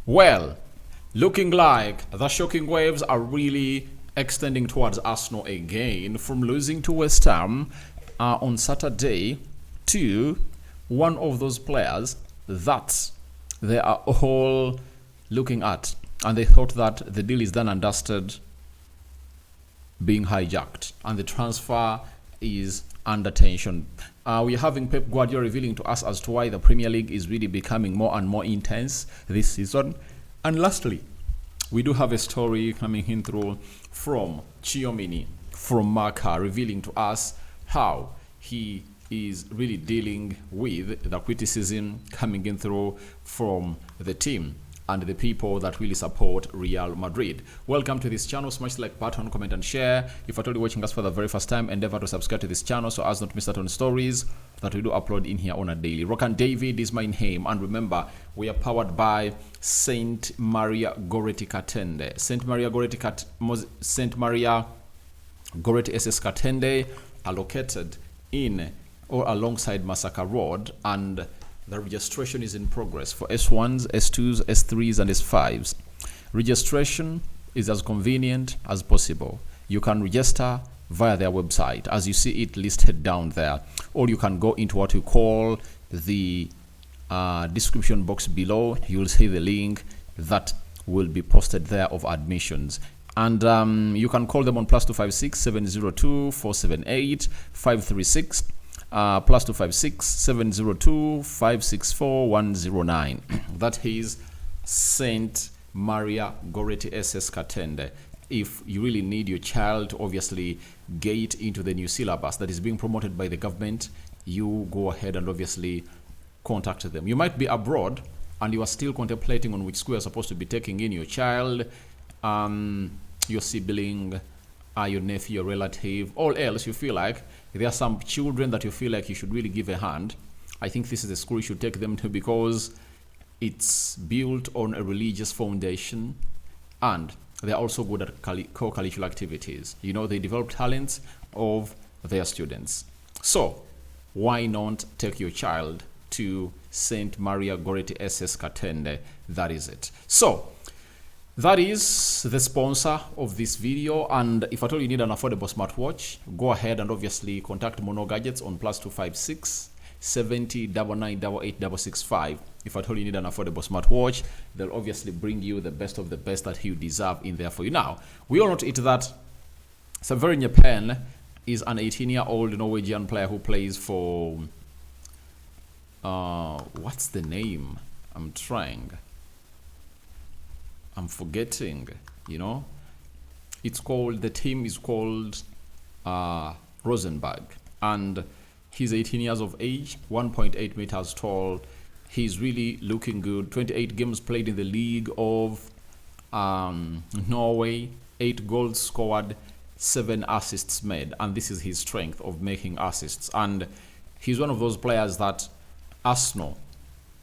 Well, looking like the shocking waves are really extending towards Arsenal again from losing to West Ham on Saturday to one of those players that they are all looking at, and they thought that the deal is done and dusted, being hijacked, and the transfer is under tension. We're having Pep Guardiola revealing to us as to why the Premier League is really becoming more and more intense this season. And lastly, we do have a story coming in through from Tchouaméni, from Marca, revealing to us how he is really dealing with the criticism coming in through from the team and the people that really support Real Madrid. Welcome to this channel. Smash the like button, comment and share. If you're totally watching us for the very first time, endeavor to subscribe to this channel so as not to miss out on stories that we do upload in here on a daily. Rokani David is my name, and remember, we are powered by Saint Maria Goretti Katende. Saint Maria Goretti SS Katende are located in or alongside Massacre Road, and the registration is in progress for S1s, S2s, S3s, and S5s. Registration is as convenient as possible. You can register via their website, as you see it listed down there, or you can go into what you call the description box below. You'll see the link that will be posted there of admissions. And you can call them on +256 702 478 536. +256 702 564 109. That is Saint Maria Goretti SS Katende. If you really need your child to obviously get into the new syllabus that is being promoted by the government, you go ahead and obviously contact them. You might be abroad and you are still contemplating on which school you're supposed to be taking in your child, your sibling, your nephew, your relative, or else you feel like there are some children that you feel like you should really give a hand. I think this is the school you should take them to, because it's built on a religious foundation and they're also good at co-curricular activities. You know, they develop talents of their students. So why not take your child to Saint Maria Goretti SS Katende? That is it. So that is the sponsor of this video, and if at all you need an affordable smartwatch, go ahead and obviously contact Mono Gadgets on +256 70 9988 If at all you need an affordable smartwatch, they'll obviously bring you the best of the best that you deserve in there for you. Now, we all know that Sverre Nypan is an 18-year-old Norwegian player who plays for what's the name? I'm forgetting, you know. It's called, the team is called Rosenborg, and he's 18 years of age, 1.8 meters tall. He's really looking good. 28 games played in the league of Norway, 8 goals scored, 7 assists made, and this is his strength of making assists. And he's one of those players that Arsenal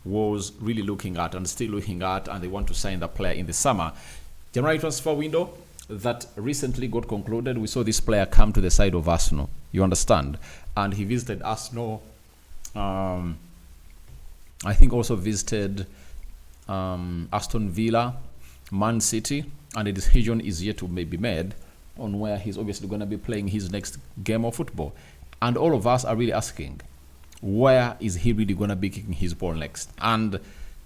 was really looking at and still looking at, and they want to sign the player in the summer. January transfer window that recently got concluded, we saw this player come to the side of Arsenal, you understand, and he visited Arsenal. I think also visited Aston Villa, Man City, and a decision is yet to be made on where he's obviously going to be playing his next game of football. And all of us are really asking, where is he really going to be kicking his ball next? And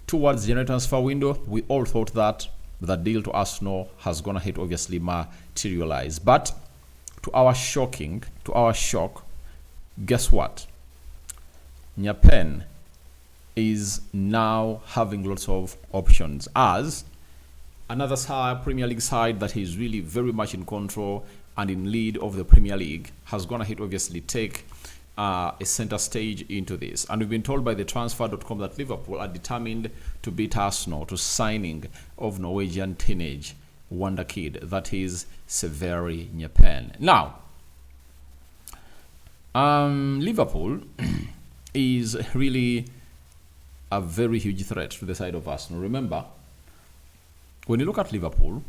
towards the January transfer window, we all thought that the deal to Arsenal has gone ahead to obviously materialize. But to our shock, guess what? Nypan is now having lots of options as another side, Premier League side that is really very much in control and in lead of the Premier League has gone ahead to obviously take a center stage into this. And we've been told by the transfer.com that Liverpool are determined to beat Arsenal to signing of Norwegian teenage wonder kid, that is Sverre Nypan. Now, Liverpool is really a very huge threat to the side of Arsenal. Remember, when you look at Liverpool,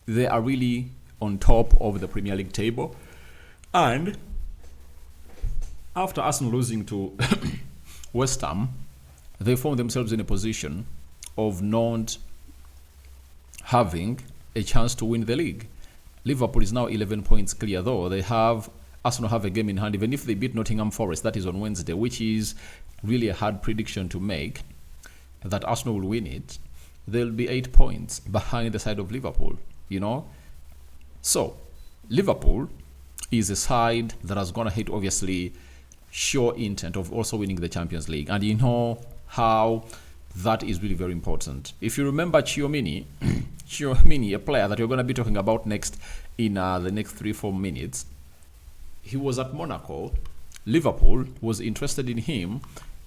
they are really on top of the Premier League table. And after Arsenal losing to West Ham, they found themselves in a position of not having a chance to win the league. Liverpool is now 11 points clear, though. Arsenal have a game in hand. Even if they beat Nottingham Forest, that is on Wednesday, which is really a hard prediction to make, that Arsenal will win it, they'll be 8 points behind the side of Liverpool, So, Liverpool is a side that has gone ahead to obviously show intent of also winning the Champions League. And you know how that is really very important. If you remember Tchouaméni, a player that we're going to be talking about next in the next 3-4 minutes, he was at Monaco. Liverpool was interested in him,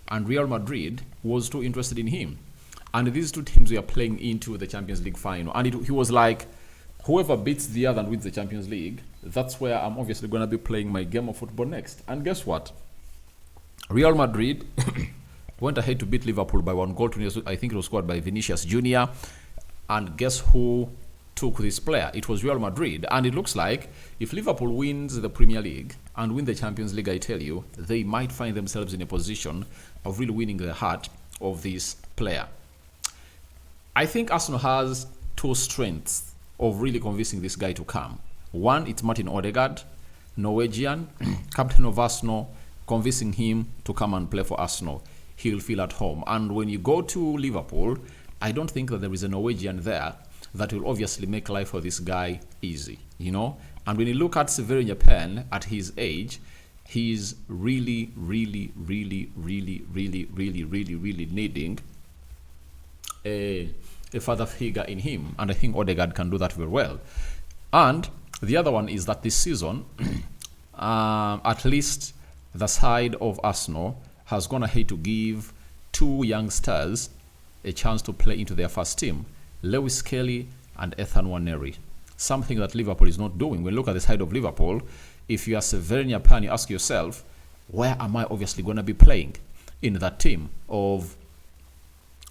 and Real Madrid was too interested in him. And these two teams were playing into the Champions League final. And he was like, whoever beats the other and wins the Champions League, that's where I'm obviously going to be playing my game of football next. And guess what? Real Madrid went ahead to beat Liverpool by 1 goal to nil. I think it was scored by Vinicius Jr. And guess who took this player? It was Real Madrid. And it looks like if Liverpool wins the Premier League and win the Champions League, I tell you, they might find themselves in a position of really winning the heart of this player. I think Arsenal has 2 strengths of really convincing this guy to come. One, it's Martin Odegaard, Norwegian, captain of Arsenal, convincing him to come and play for Arsenal. He'll feel at home. And when you go to Liverpool, I don't think that there is a Norwegian there that will obviously make life for this guy easy, And when you look at Sverre Nypan at his age, he's really needing a father figure in him. And I think Odegaard can do that very well. And the other one is that this season, at least the side of Arsenal has gone ahead to give 2 youngsters a chance to play into their first team, Lewis Kelly and Ethan Nwaneri. Something that Liverpool is not doing. When you look at the side of Liverpool, if you are Sverre Nypan, you ask yourself, where am I obviously going to be playing in that team of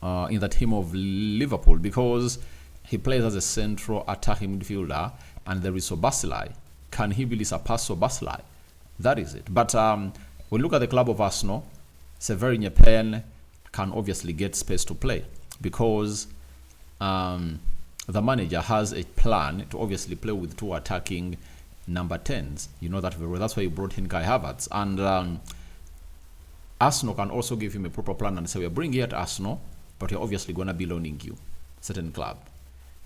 Liverpool? Because he plays as a central attacking midfielder, and there is Szoboszlai. Can he really surpass Szoboszlai? That is it. But when you look at the club of Arsenal, Sverre Nypan can obviously get space to play because the manager has a plan to obviously play with 2 attacking number 10s. You know that very well. That's why he brought in Kai Havertz. And Arsenal can also give him a proper plan and say, we're bringing you at Arsenal, but you're obviously going to be loaning you certain club.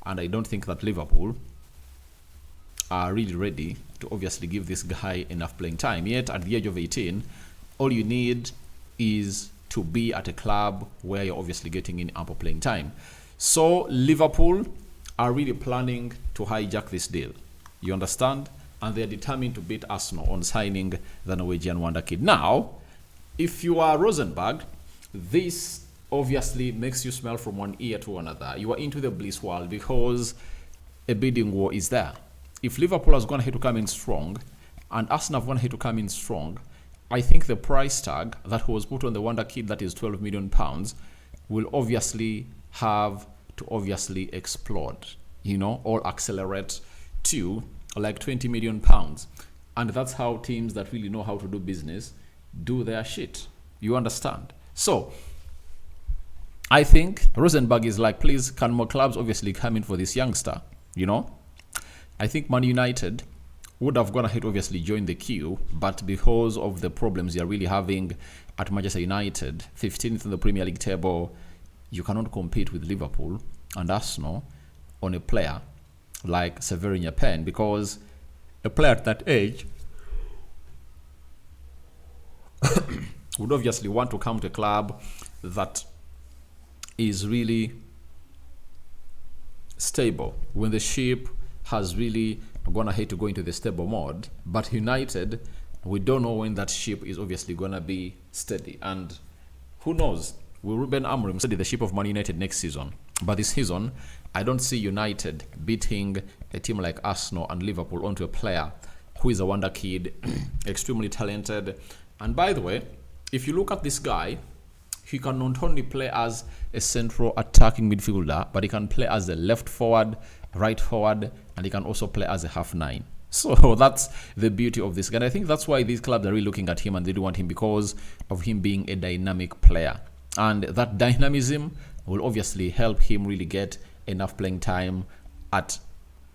And I don't think that Liverpool are really ready to obviously give this guy enough playing time. Yet at the age of 18, all you need is to be at a club where you're obviously getting in ample playing time. So Liverpool are really planning to hijack this deal. You understand? And they're determined to beat Arsenal on signing the Norwegian wonder kid. Now, if you are Rosenborg, this obviously makes you smell from one ear to another. You are into the bliss world because a bidding war is there. If Liverpool has gone ahead to come in strong and Arsenal have gone ahead to come in strong, I think the price tag that was put on the wonder kid, that is £12 million, will obviously have to obviously explode, or accelerate to like £20 million. And that's how teams that really know how to do business do their shit. You understand? So I think Rosenborg is like, please, can more clubs obviously come in for this youngster? I think Man United would have gone ahead obviously join the queue, but because of the problems they are really having at Manchester United, 15th in the Premier League table, you cannot compete with Liverpool and Arsenal on a player like Sverre Nypan, because a player at that age would obviously want to come to a club that is really stable, when the ship has really gone ahead to go into the stable mode. But United, we don't know when that ship is obviously going to be steady. And who knows, will Ruben Amorim steady the ship of Man United next season? But this season, I don't see United beating a team like Arsenal and Liverpool onto a player who is a wonder kid, extremely talented. And by the way, if you look at this guy, he can not only play as a central attacking midfielder, but he can play as a left forward, right forward, and he can also play as a half nine. So that's the beauty of this guy. And I think that's why these clubs are really looking at him and they do want him, because of him being a dynamic player. And that dynamism will obviously help him really get enough playing time at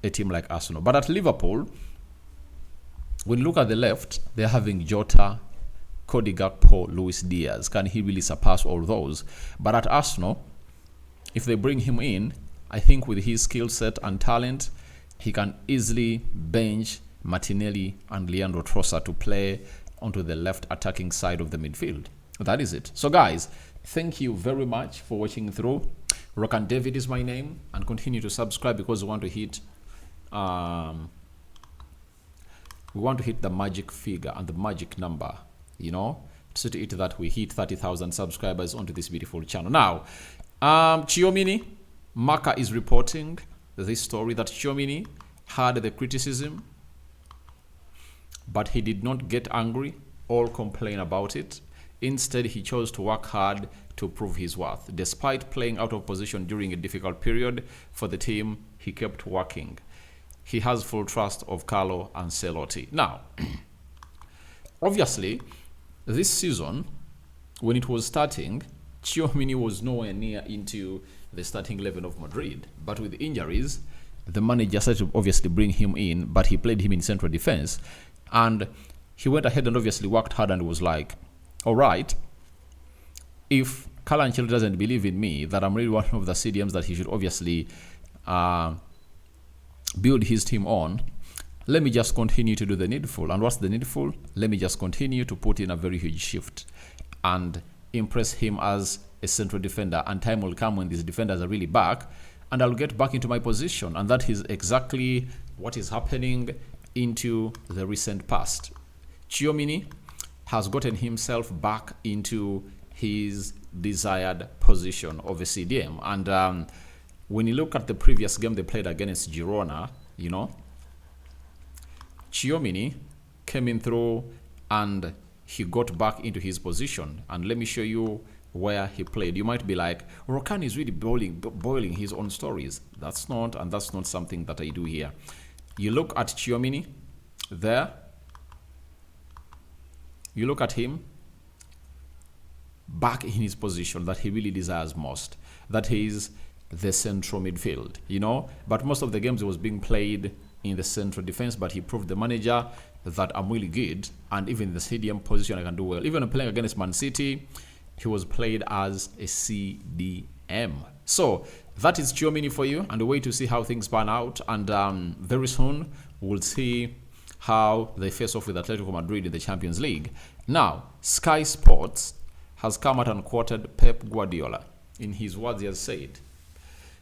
a team like Arsenal. But at Liverpool, when you look at the left, they're having Jota, Cody Gakpo, Luis Diaz. Can he really surpass all those? But at Arsenal, if they bring him in, I think with his skill set and talent, he can easily bench Martinelli and Leandro Trossard to play onto the left attacking side of the midfield. That is it. So guys, thank you very much for watching through. Rokani David is my name, and continue to subscribe because we want to hit the magic figure and the magic number, you know, so to it that we hit 30,000 subscribers onto this beautiful channel. Now, Tchouaméni, Marca is reporting this story that Tchouaméni had the criticism, but he did not get angry or complain about it. Instead, he chose to work hard to prove his worth. Despite playing out of position during a difficult period for the team, he kept working. He has full trust of Carlo Ancelotti. Now, obviously, this season, when it was starting, Tchouaméni was nowhere near into the starting 11 of Madrid. But with injuries, the manager started to obviously bring him in, but he played him in central defense. And he went ahead and obviously worked hard and was like, all right, if Carlo Ancelotti doesn't believe in me, that I'm really one of the CDMs that he should obviously build his team on, let me just continue to do the needful. And what's the needful? Let me just continue to put in a very huge shift and impress him as a central defender. And time will come when these defenders are really back, and I'll get back into my position. And that is exactly what is happening into the recent past. Tchouaméni has gotten himself back into his desired position of a CDM. And when you look at the previous game they played against Girona, you know, Tchouaméni came in through and he got back into his position. And let me show you where he played. You might be like, Rokani is really boiling his own stories. That's not something that I do here. You look at Tchouaméni there. You look at him back in his position that he really desires most. That is the central midfield, you know. But most of the games it was being played in the central defense, but he proved the manager that I'm really good, and even in the CDM position I can do well. Even playing against Man City, he was played as a CDM. So that is Tchouaméni for you, and the way to see how things pan out. And very soon we'll see how they face off with Atletico Madrid in the Champions League. Now, Sky Sports has come out and quoted Pep Guardiola. In his words, he has said,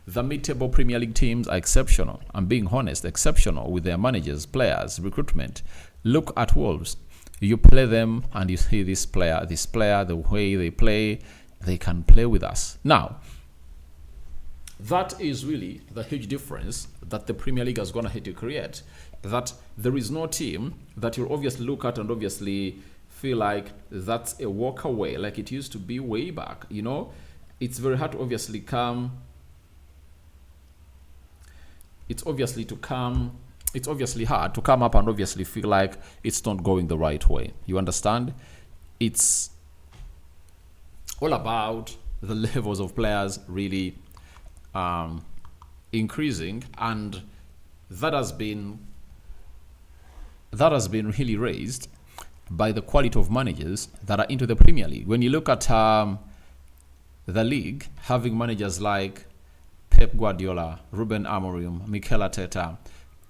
the mid-table Premier League teams are exceptional. I'm being honest, exceptional with their managers, players, recruitment. Look at Wolves. You play them and you see this player, the way they play, they can play with us. Now, that is really the huge difference that the Premier League has gone ahead to create. That there is no team that you'll obviously look at and obviously feel like that's a walk away, like it used to be way back. You know, it's very hard to obviously come. It's obviously hard to come up and obviously feel like it's not going the right way. You understand? It's all about the levels of players really increasing, and that has been really raised by the quality of managers that are into the Premier League. When you look at the league, having managers like Pep Guardiola, Ruben Amorim, Mikel Arteta,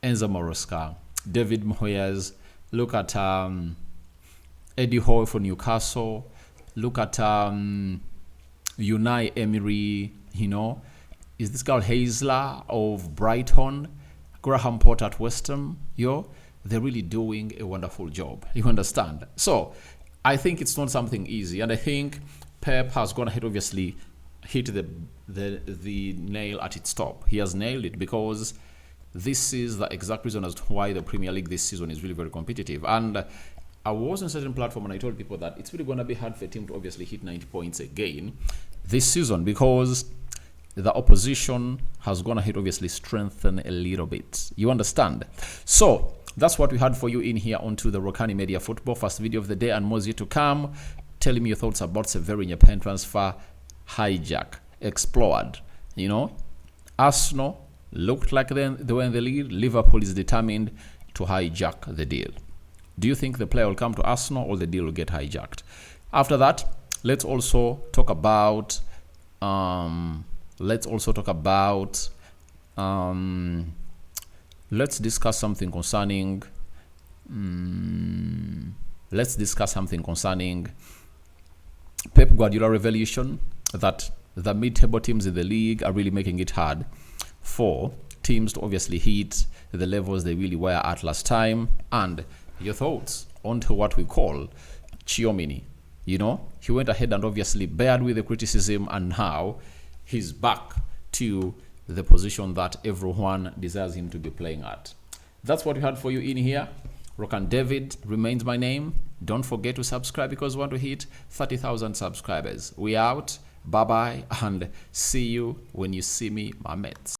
Enzo Maresca, David Moyes, look at Eddie Howe for Newcastle, look at Unai Emery, you know, is this guy Hazler of Brighton, Graham Potter at West Ham, they're really doing a wonderful job. You understand? So I think it's not something easy, and I think Pep has gone ahead, obviously, hit the nail at its top. He has nailed it, because this is the exact reason as to why the Premier League this season is really very competitive. And I was on a certain platform and I told people that it's really going to be hard for a team to obviously hit 90 points again this season, because the opposition has gone ahead, obviously strengthen a little bit. You understand? So that's what we had for you in here onto the Rokani Media Football. First video of the day and more yet to come. Tell me your thoughts about Sverre Nypan transfer. Hijack explored. You know, Arsenal looked like they were in the lead. Liverpool is determined to hijack the deal. Do you think the player will come to Arsenal or the deal will get hijacked? After that, let's also talk about let's discuss something concerning Pep Guardiola revelation that the mid-table teams in the league are really making it hard for teams to obviously hit the levels they really were at last time. And your thoughts onto what we call Tchouaméni. You know, he went ahead and obviously bared with the criticism, and now he's back to the position that everyone desires him to be playing at. That's what we had for you in here. Rokani David remains my name. Don't forget to subscribe because we want to hit 30,000 subscribers. We out. Bye-bye and see you when you see me, my mates.